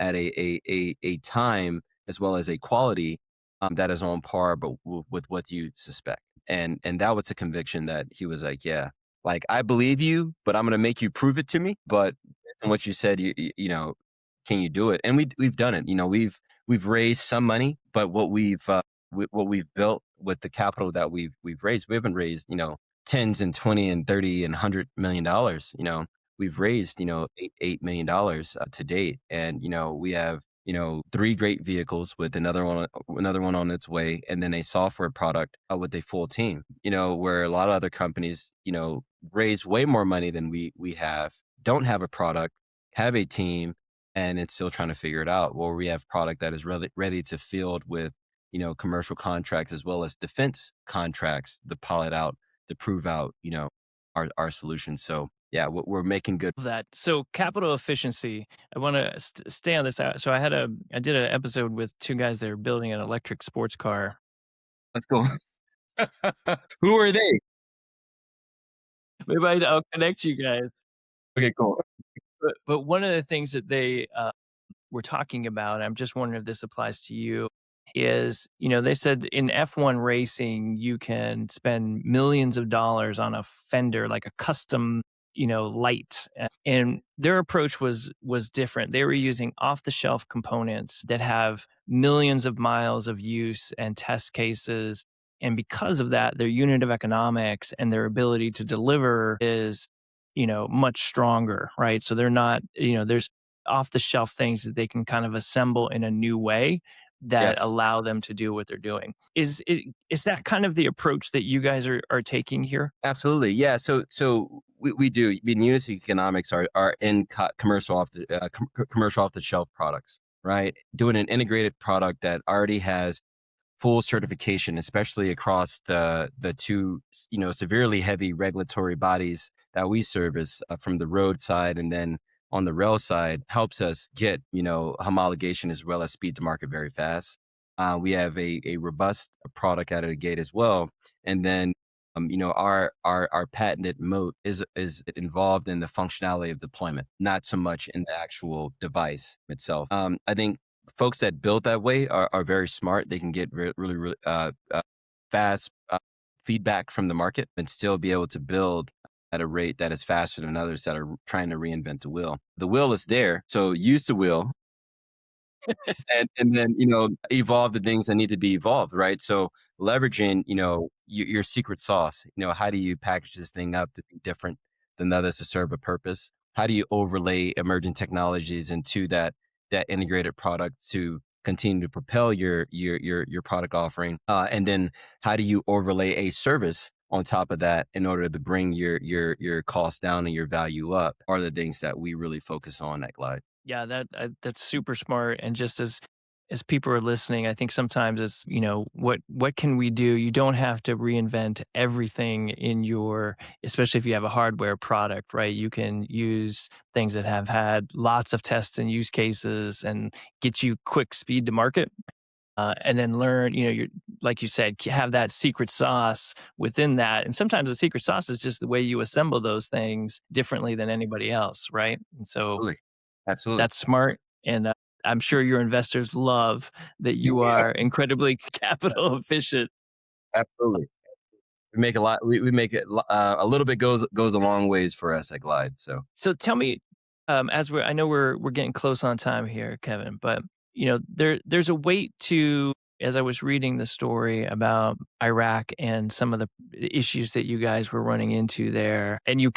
a time as well as a quality that is on par, but with what you suspect. And that was the conviction that he was like, yeah, like, I believe you, but I'm going to make you prove it to me. But and what you said, can you do it? And we've done it. We've raised some money, but what we've built with the capital that we've raised, we haven't raised tens and 20 and 30 and $100 million. We've raised $8 million to date, and we have three great vehicles with another one on its way, and then a software product with a full team. Where a lot of other companies raise way more money than we have, don't have a product, have a team, and it's still trying to figure it out. Where we have product that is ready to field with commercial contracts as well as defense contracts to pilot out, to prove out, our solutions. So yeah, we're making good. That so capital efficiency. I want to stay on this. So I did an episode with two guys that are building an electric sports car. Let's go. Who are they? Maybe I'll connect you guys. Okay, cool. But one of the things that they were talking about, I'm just wondering if this applies to you, is, they said in F1 racing, you can spend millions of dollars on a fender, like a custom, light. And their approach was different. They were using off the shelf components that have millions of miles of use and test cases. And because of that, their unit of economics and their ability to deliver is, much stronger, right? So they're not, there's off the shelf things that they can kind of assemble in a new way that Yes, allow them to do what they're doing. Is that kind of the approach that you guys are taking here? absolutely. Yeah. So we do. I mean, unit economics are in commercial off the shelf products, right? Doing an integrated product that already has full certification, especially across the two severely heavy regulatory bodies that we service, from the road side and then on the rail side, helps us get homologation as well as speed to market very fast. We have a robust product out of the gate as well, and then our patented moat is involved in the functionality of deployment, not so much in the actual device itself. I think folks that build that way are very smart. They can get really fast feedback from the market and still be able to build at a rate that is faster than others that are trying to reinvent the wheel. The wheel is there, so use the wheel, and then evolve the things that need to be evolved, right? So leveraging your secret sauce. How do you package this thing up to be different than others to serve a purpose? how do you overlay emerging technologies into that integrated product to continue to propel your product offering? And then how do you overlay a service on top of that in order to bring your cost down and your value up? Are the things that we really focus on at Glide. Yeah, that's super smart. And just as people are listening, I think sometimes it's, what can we do? You don't have to reinvent everything in your, especially if you have a hardware product, right? You can use things that have had lots of tests and use cases and get you quick speed to market. And then learn, you're like you said, have that secret sauce within that. And sometimes the secret sauce is just the way you assemble those things differently than anybody else, right? And so Absolutely. Absolutely. that's smart, and, I'm sure your investors love that you are incredibly capital efficient. Absolutely. We make a lot. We make it a little bit goes a long ways for us at Glide. So So tell me, as I know we're getting close on time here, Kevin, but, there's a weight to, as I was reading the story about Iraq and some of the issues that you guys were running into there, and you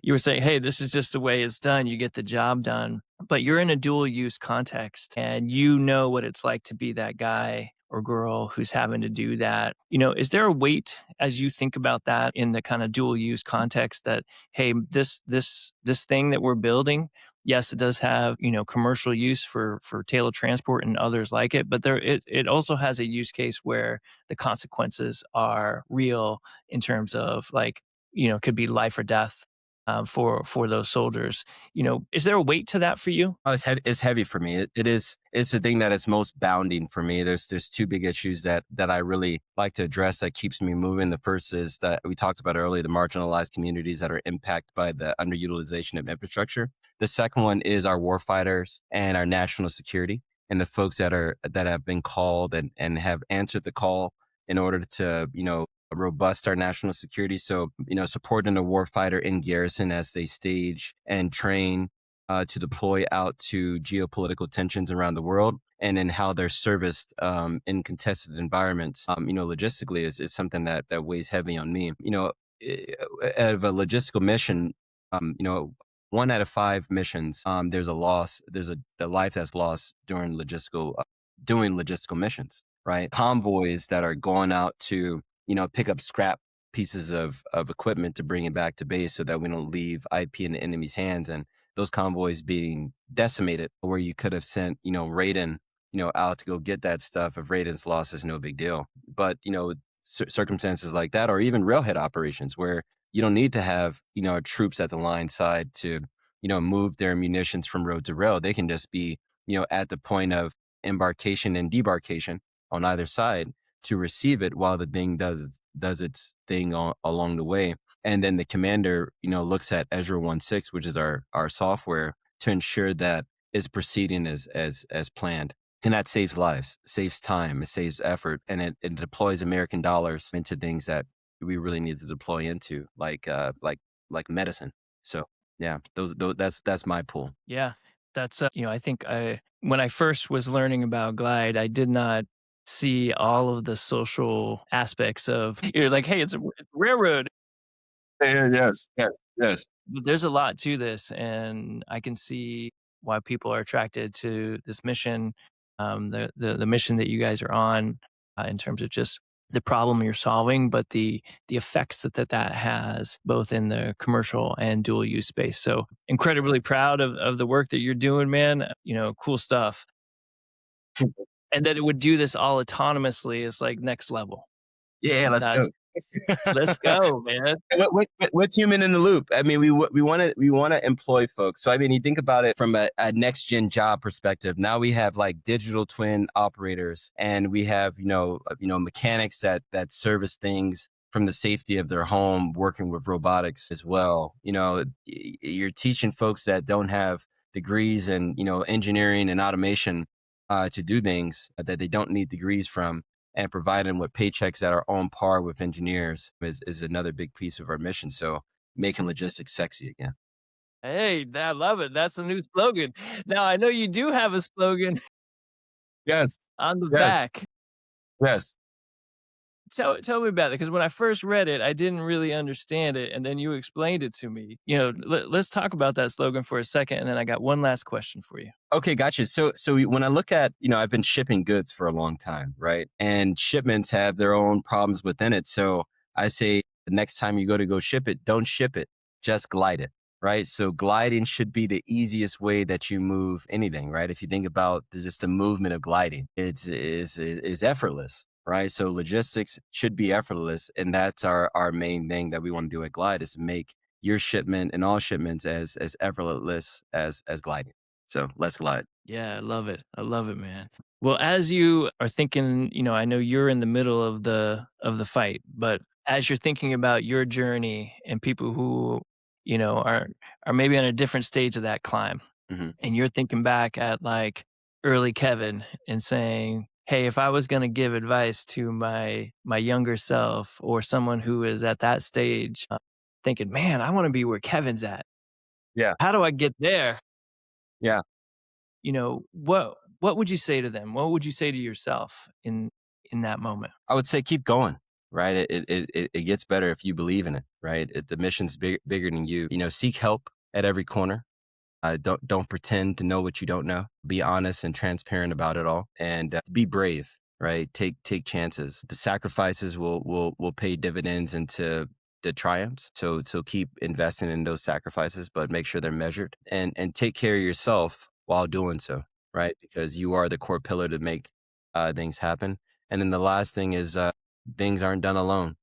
were saying, "Hey, this is just the way it's done, you get the job done." But you're in a dual use context, and you know what it's like to be that guy or girl who's having to do that. Is there a weight as you think about that in the kind of dual use context that, hey, this thing that we're building, yes, it does have, commercial use for tailored transport and others like it, but it also has a use case where the consequences are real in terms of, like, could be life or death, for those soldiers. Is there a weight to that for you? oh, it's heavy for me. It is. It's the thing that is most bounding for me. There's two big issues that I really like to address that keeps me moving. The first is that we talked about earlier, the marginalized communities that are impacted by the underutilization of infrastructure. The second one is our warfighters and our national security and the folks that have been called and have answered the call in order to robust our national security. So supporting the warfighter in garrison as they stage and train to deploy out to geopolitical tensions around the world, and then how they're serviced in contested environments. Logistically is something that weighs heavy on me. Out of a logistical mission, um, you know, 1 out of 5 missions, there's a loss. There's a life that's lost during doing logistical missions. Right, convoys that are going out to pick up scrap pieces of equipment to bring it back to base so that we don't leave IP in the enemy's hands, and those convoys being decimated where you could have sent, Raiden, out to go get that stuff. If Raiden's loss is no big deal. But, circumstances like that, or even railhead operations where you don't need to have, troops at the line side to, move their munitions from road to rail. They can just be, at the point of embarkation and debarkation on either side to receive it while the thing does its thing along the way. And then the commander, looks at Ezra 16, which is our software, to ensure that it's proceeding as planned. And that saves lives, saves time, it saves effort, and it deploys American dollars into things that we really need to deploy into, like medicine. So yeah, those that's my pool. Yeah, that's, I think when I first was learning about Glide, I did not see all of the social aspects of, you're like, hey, it's a railroad. Yeah, yes, yes, yes. But there's a lot to this, and I can see why people are attracted to this mission, the mission that you guys are on, in terms of just the problem you're solving, but the effects that has both in the commercial and dual use space. So incredibly proud of the work that you're doing, man. Cool stuff. And that it would do this all autonomously is like next level. Yeah, let's go. That's Let's go, man. What's human in the loop? I mean, we want to employ folks. So I mean, you think about it from a next gen job perspective. Now we have like digital twin operators, and we have mechanics that service things from the safety of their home, working with robotics as well. You're teaching folks that don't have degrees in engineering and automation to do things that they don't need degrees from, and provide them with paychecks that are on par with engineers is another big piece of our mission. So making logistics sexy again. Hey, I love it. That's the new slogan. Now I know you do have a slogan Yes, on the yes, back. yes. Tell me about it, because when I first read it, I didn't really understand it, and then you explained it to me. Let's talk about that slogan for a second, and then I got one last question for you. Okay, gotcha. So when I look at, I've been shipping goods for a long time, right? And shipments have their own problems within it. So I say the next time you go ship it, don't ship it, just glide it, right? So gliding should be the easiest way that you move anything, right? If you think about just the movement of gliding, is effortless, right? So logistics should be effortless, and that's our main thing that we want to do at Glide is to make your shipment and all shipments as effortless as gliding. So let's glide. Yeah, I love it. I love it, man. Well, as you are thinking, I know you're in the middle of the fight, but as you're thinking about your journey and people who, are maybe on a different stage of that climb, Hmm. and you're thinking back at like early Kevin and saying, "Hey, if I was going to give advice to my younger self or someone who is at that stage, thinking, man, I want to be where Kevin's at. Yeah. How do I get there?" Yeah. What would you say to them? What would you say to yourself in that moment? I would say keep going, right? It gets better if you believe in it, right? The mission's bigger than you. Seek help at every corner. Don't pretend to know what you don't know. Be honest and transparent about it all, and be brave. Right? Take chances. The sacrifices will pay dividends into the triumphs. So keep investing in those sacrifices, but make sure they're measured, and take care of yourself while doing so. Right? Because you are the core pillar to make things happen. And then the last thing is things aren't done alone.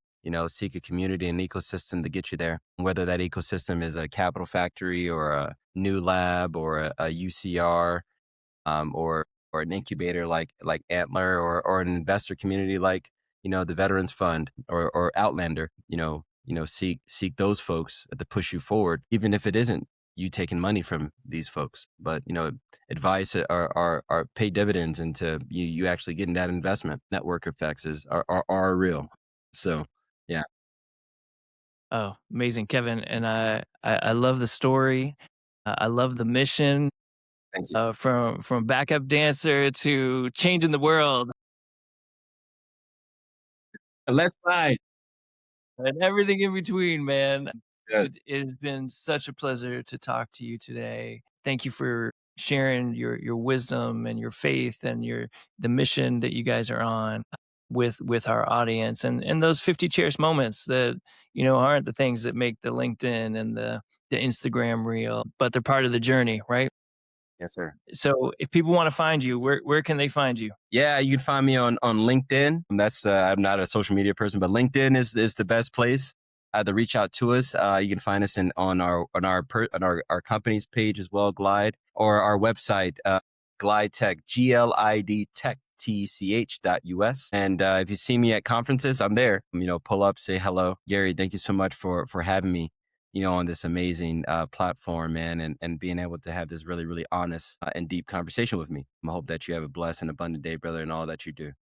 Seek a community and ecosystem to get you there. Whether that ecosystem is a capital factory or a new lab or a UCR, or an incubator like Antler, or an investor community like the Veterans Fund or Outlander. Seek those folks to push you forward, even if it isn't you taking money from these folks. But advice are pay dividends into you actually getting that investment. Network effects are real. So yeah, Oh, amazing, Kevin, and I love the story. I love the mission, thank you. from backup dancer to changing the world Let's ride. and everything in between, man. Yes. It has been such a pleasure to talk to you today. Thank you for sharing your wisdom and your faith and the mission that you guys are on with our audience, and those 50 cheers moments that aren't the things that make the LinkedIn and the Instagram reel, but they're part of the journey, right? Yes, sir. So if people want to find you, where can they find you? Yeah, you can find me on LinkedIn. That's I'm not a social media person, but LinkedIn is the best place to reach out to us. You can find us on our company's page as well, Glide, or our website, Glide Tech, GLID Tech. TCH.us. And if you see me at conferences, I'm there. Pull up, say hello. Gary, thank you so much for having me, on this amazing platform, man, and being able to have this really, really honest and deep conversation with me. I hope that you have a blessed and abundant day, brother, and all that you do.